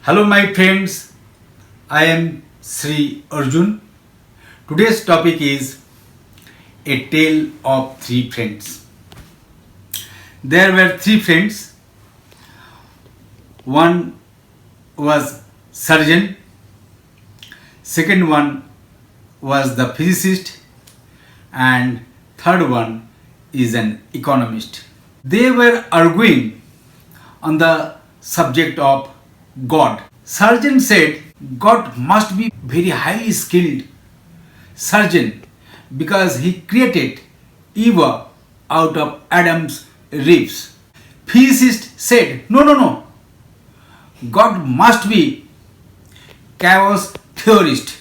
Hello my friends, I am Sri Arjun. Today's topic is a tale of three friends. There were three friends. One was surgeon, second one was the physicist, and third one is an economist. They were arguing on the subject of God. Surgeon said God must be very highly skilled surgeon because he created Eve out of Adam's ribs. Physicist said no. God must be chaos theorist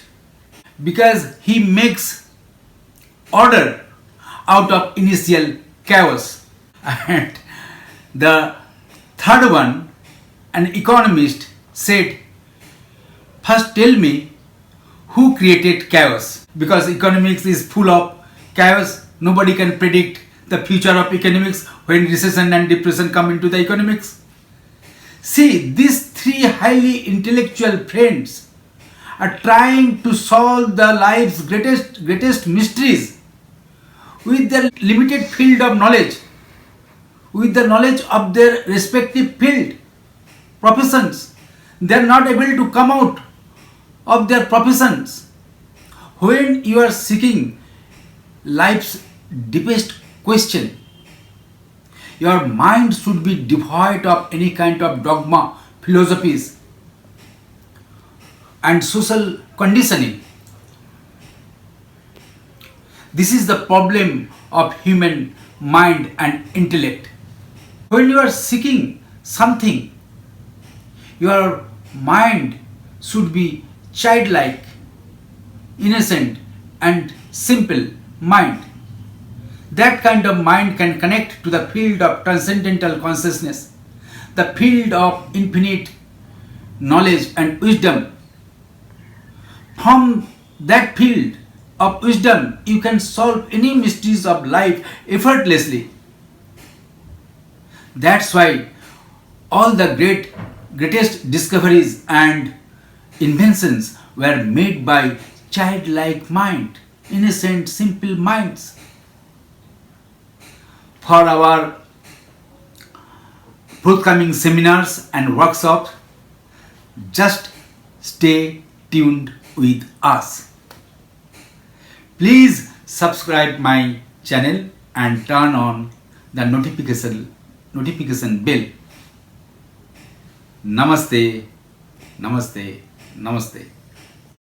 because he makes order out of initial chaos. And the third one, an economist, said, first tell me who created chaos, because economics is full of chaos. Nobody can predict the future of economics when recession and depression come into the economics. See, these three highly intellectual friends are trying to solve the life's greatest mysteries with their limited field of knowledge, with the knowledge of their respective field, professions. They are not able to come out of their professions. When you are seeking life's deepest question, your mind should be devoid of any kind of dogma, philosophies, and social conditioning. This is the problem of human mind and intellect. When you are seeking something, your mind should be childlike, innocent, and simple mind. That kind of mind can connect to the field of transcendental consciousness, the field of infinite knowledge and wisdom. From that field of wisdom, you can solve any mysteries of life effortlessly. That's why all the greatest discoveries and inventions were made by childlike mind, innocent, simple minds. For our forthcoming seminars and workshops, just stay tuned with us. Please subscribe my channel and turn on the notification bell. Namaste, namaste, namaste.